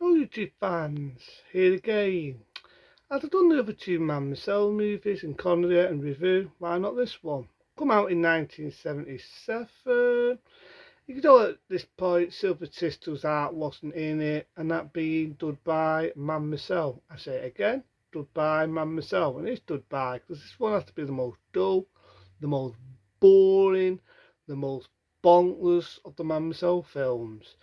Oh, YouTube fans, here again. As I've done the other two Emmanuelle movies in Connery and review, why not this one? Come out in 1977. You can tell at this point Silver Tistel's art wasn't in it, and that being done by Emmanuelle. I say it again, done by Emmanuelle, and it's done by because this one has to be the most dull, the most boring, the most bonkers of the Emmanuelle films.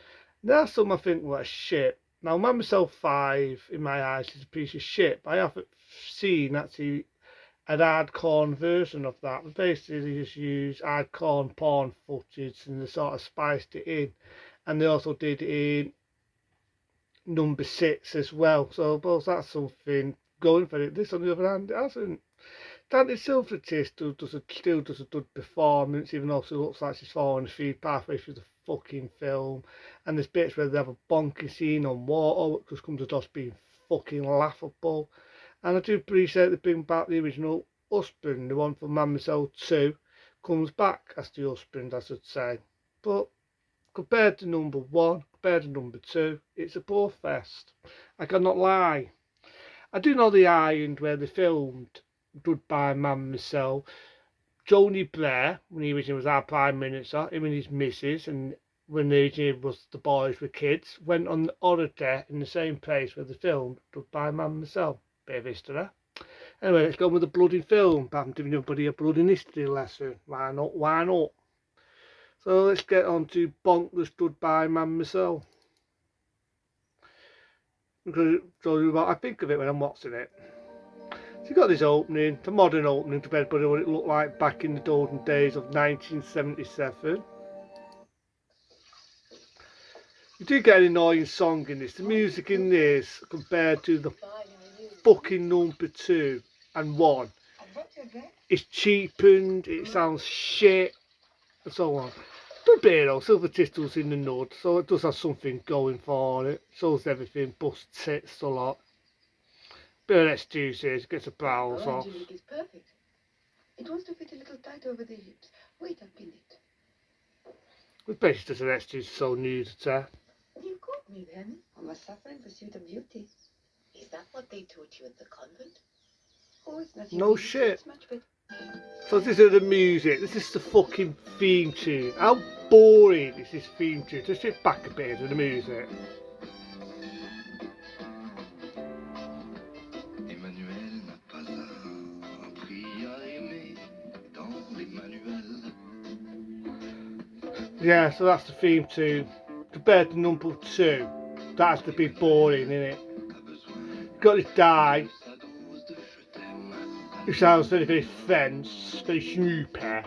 That's something I think was shit. Now, Man Myself 5, in my eyes, is a piece of shit, but I haven't seen actually an hardcore version of that. They basically just used hardcore porn footage and they sort of spiced it in. And they also did it in number 6 as well. So, I suppose that's something going for it. This, on the other hand, it hasn't. Danny Silvertist still does a good performance, even though she looks like she's falling asleep halfway through the fucking film. And there's bits where they have a bonky scene on water, which just comes across being fucking laughable. And I do appreciate they bring back the original husband, the one from Man Myself 2, comes back as the husband, I should say. But compared to number 1, compared to number 2, it's a poor fest. I cannot lie. I do know the island where they filmed done by Man myself. Tony Blair, when he was our Prime Minister, him and his missus, and when they was the boys were kids, went on the holiday in the same place where they filmed, done by Man myself. Bit of history. Anyway, let's go with the bloody film. I'm giving everybody a bloody history lesson. Why not? Why not? So let's get on to Bonkers done by Man myself. Because so what I think of it when I'm watching it. So you got this opening, the modern opening to everybody what it looked like back in the golden days of 1977. You do get an annoying song in this. The music in this compared to the fucking number 2 and 1 is cheapened, it sounds shit, and so on. But you know, Silver Tistel's in the nud, so it does have something going for it. So's everything, bust tits a lot. Bit of excuses, gets a blouse off. Is perfect. It wants to fit a little tight over the hips. Wait, I'll pin it. It's basically just an excuse to show nudity. You caught me then. I must suffer in pursuit of beauty. Is that what they taught you at the convent? Oh, it's nothing. No shit. It's much better. So this is the music, this is the fucking theme tune. How boring is this theme tune? Just sit back a bit to the music. Emmanuelle n'a pas appris à aimer dans les manuels. Yeah, so that's the theme tune. Compared to number 2, that has to be boring, innit? Got this guy who sounds very, very French, very snoopy.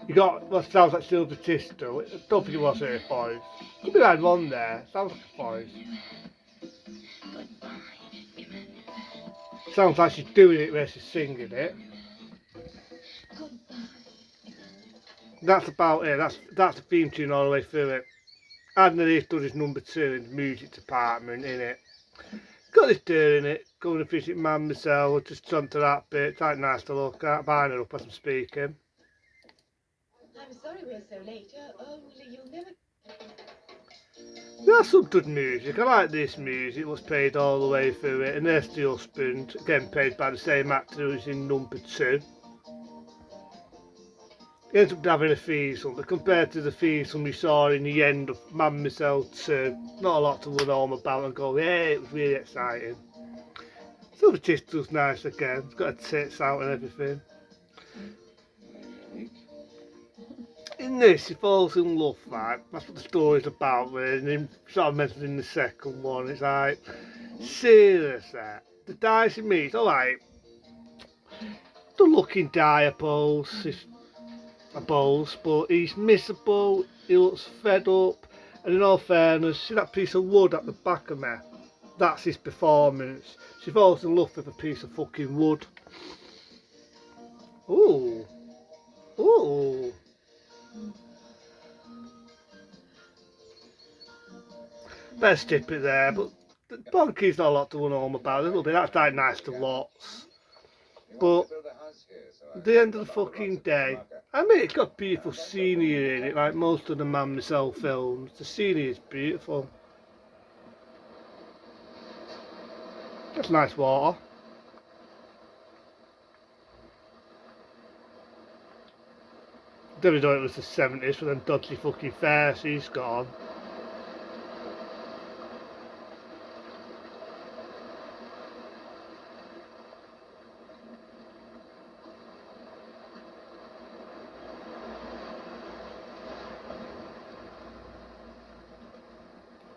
You got what sounds like Silver Tistel. I don't think it was her voice. Could be like one there. Sounds like a voice. Sounds like she's doing it where she's singing it. That's about it. That's the theme tune all the way through it. And then he's done his number 2 in the music department, innit? Got this girl in it, going to visit Man myself, just onto that bit. It's like nice to look at, buying her up as I'm speaking. I'm sorry we're so late. Only you'll never... That's some good music. I like this music, what's played all the way through it. And there's the husband, again played by the same actor who's in number 2. He ends up having a threesome, but compared to the threesome we saw in the end of Man myself 2, not a lot to run home about and go, yeah, it was really exciting. Silver Tistel's nice again, he's got her tits out and everything. In this, he falls in love, right? That's what the story's about, really. And then sort of mentioned in the second one, it's like, seriously, the guys he meets, alright, the looking guy, I suppose, but he's missable, he looks fed up, and in all fairness, see that piece of wood at the back of me? That's his performance. She falls in love with a piece of fucking wood. Ooh. Ooh. Better skip it there, but the Bonky's not a lot to run home about, a little bit, that's like nice to watch. But at the end of the fucking day, I mean, it's got beautiful scenery in it, like most of the Man myself films. The scenery is beautiful. That's nice water. Never thought it was the 70s for them dodgy fucking fares he's got on.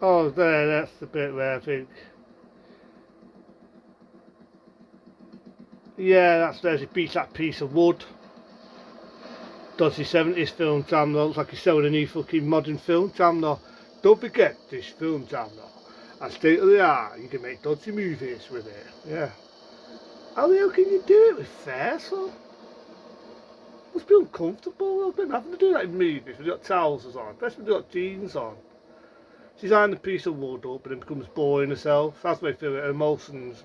Oh, that's the bit where I think. Yeah, that's where he beats that piece of wood. Dodgy 70s film camera. Looks like he's selling a new fucking modern film camera. Don't forget this film camera. At state of the art, you can make dodgy movies with it. Yeah. How the hell can you do it with fair, so? Must be uncomfortable. I've been having to do that in movies. We've got trousers on, especially we've got jeans on. She's eyeing a piece of wood up and it becomes boring herself. That's the way I feel it. Emotions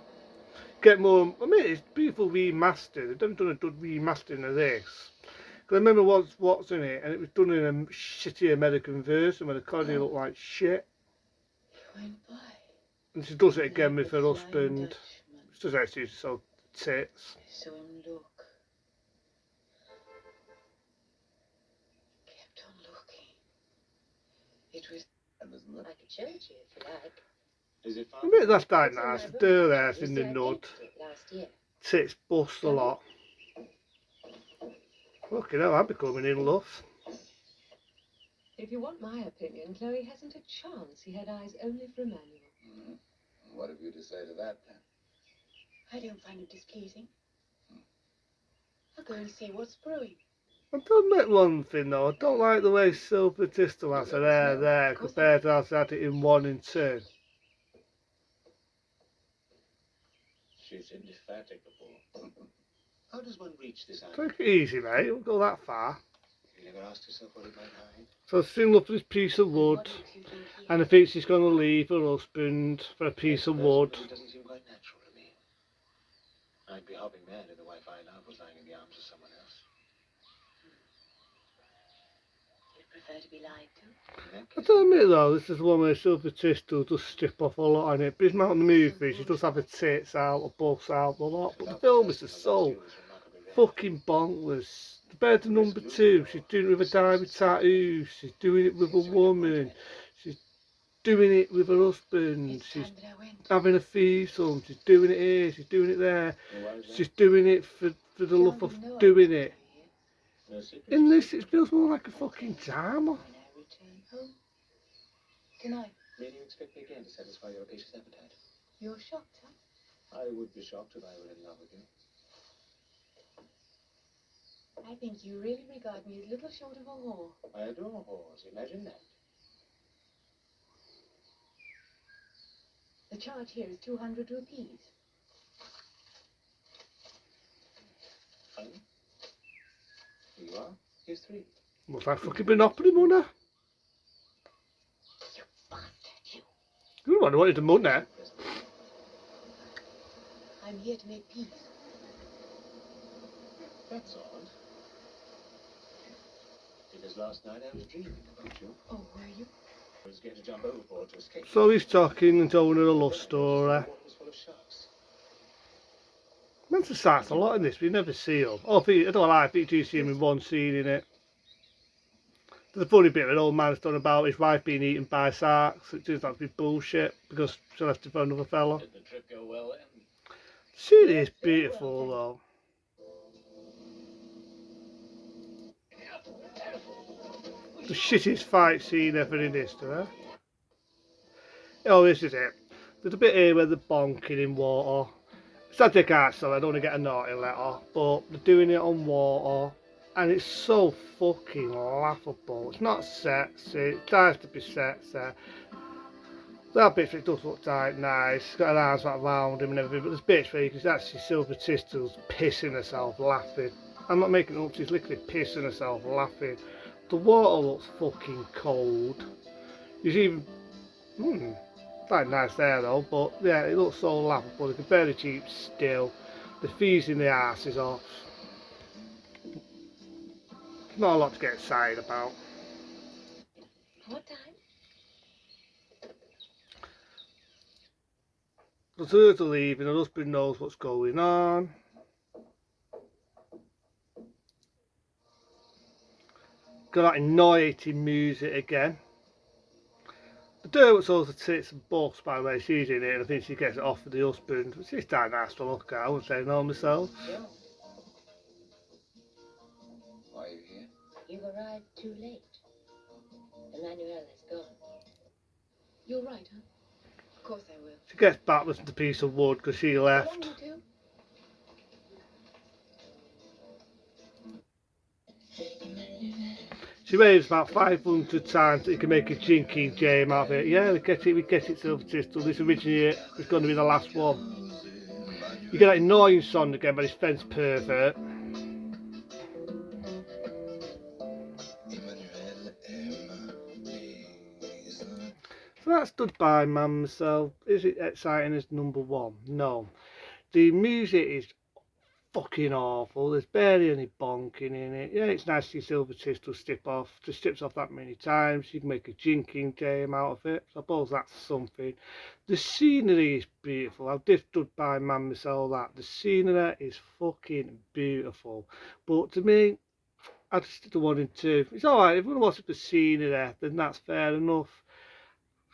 get more. I mean, it's beautiful remastered. They've never done a good remastering of this. Because I remember what's in it, and it was done in a shitty American version where the quality looked like shit. And she does it again with her husband. She does actually so tits. So look. Kept on looking. It was. I could show it to you if you like. Is it I mean, that's quite nice. The door there's in the nud. Tits bust a lot. Fucking hell, I'm becoming in love. If you want my opinion, Chloe hasn't a chance. He had eyes only for Emmanuelle. Mm-hmm. What have you to say to that, then? I don't find it displeasing. I'll go and see what's brewing. I don't like one thing though. I don't like the way Silver Tistel has her hair there compared to how she had it in 1 and 2. She's indefatigable. How does one reach this idea? Take it easy, mate. Don't go that far. You never asked yourself what it might hide? So she's in love with this piece of wood, and I think she's going to leave her husband for a piece of wood. It doesn't seem quite natural to me. I'd be hopping mad if the wife I love was lying in the arms of someone else. You'd prefer to be lied to? I don't admit though, this is one where Silver Tistel does strip off a lot on it. But it's not in the movie, she does have her tits out, her busts out a lot. But the film is just so fucking bonkers. Compared to number 2, she's doing it with a diamond tattoo, she's doing it with a woman, she's doing it with her husband, she's having a threesome, she's doing it here, she's doing it there, she's doing it for the love of doing it. In this, it feels more like a fucking drama. Tonight. May you expect me again to satisfy your rapacious appetite? You're shocked, huh? I would be shocked if I were in love with you. I think you really regard me as little short of a whore. I adore whores, imagine that. The charge here is 200 rupees. Fine. Here you are. Here's 3. What's that fucking Monopoly money? You bastard, you. You don't want the money. I'm here to make peace. That's odd. Because last night I was dreaming about you. Oh, were you? I was going to jump overboard to escape. So he's talking and telling her a love story. The water was full of sharks. Meant to start a lot in this, but you never see him. Oh, I don't lie, I think you see him in one scene in it. There's a funny bit of an old man's done about his wife being eaten by sharks. It turns out to be bullshit because she left it for another fella. Did the trip go well then? The scene is beautiful though. The shittiest fight scene ever in history. Oh, this is it. There's a bit here where they're bonking in water. Sad they can't sell, I don't want to get a naughty letter, but they're doing it on water, and it's so fucking laughable. It's not sexy, it tries to be sexy. That bit it does look like nice, it's got her arms wrapped around him and everything, but there's bits where you can actually Silver Tistel's pissing herself laughing. I'm not making it up, she's literally pissing herself laughing. The water looks fucking cold. There's even, quite nice there though, but yeah, it looks so laughable. You can barely keep still. The freezing the arses off. Not a lot to get excited about. What time? Because hers are leaving, her husband knows what's going on. Got that annoying music again. The Derwent's also tits and bust, by the way, she's in it, and I think she gets it off with the husband. But she's quite nice to look at, I wouldn't say no myself. Why are you here? You've arrived too late. Emmanuelle has gone. You'll write her? Of course I will. She gets back with the piece of wood because she How long left. you two? She raves about 500 times that you can make a drinking game out of it. Yeah, we get it, Silver Crystal. This originally is going to be the last one. You get that annoying song again by this fence pervert. Emmanuelle aime les So that's Goodbye Mamselle. Is it exciting as number one? No. The music is fucking awful. There's barely any bonking in it. Yeah, it's nice to see Silver Crystal just strips off that many times. You can make a drinking game out of it. So I suppose that's something. The scenery is beautiful. I've just Goodbye Mamselle that. The scenery is fucking beautiful. But to me, I just did the 1 and 2. It's alright, if everyone wants the scenery, then that's fair enough.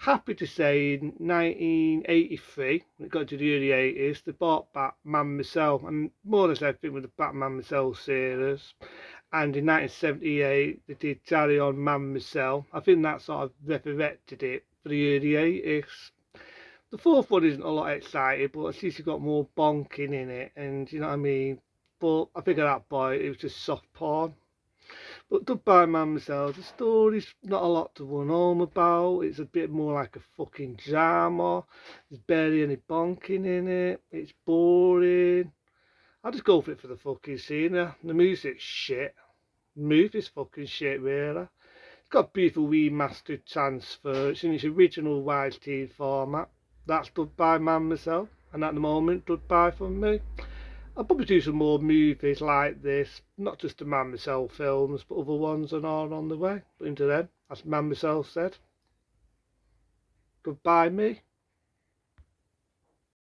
Happy to say in 1983, when it got to the early 80s, they bought back Mamselle, and more or less everything with the Batman Mamselle series. And in 1978, they did Carry On Mamselle. I think that sort of resurrected it for the early 80s. The fourth one isn't a lot exciting, but at least you've got more bonking in it, and you know what I mean. But I think at that point, it was just soft porn. But Goodbye Mamselle, the story's not a lot to run home about. It's a bit more like a fucking drama. There's barely any bonking in it. It's boring. I just go for it for the fucking scenery. The music's shit. The movie's fucking shit, really. It's got a beautiful remastered transfer. It's in its original widescreen format. That's Goodbye Mamselle. And at the moment, goodbye from me. I'll probably do some more movies like this, not just the Mamselle films, but other ones and all on the way. But into them, as Mamselle said, goodbye me.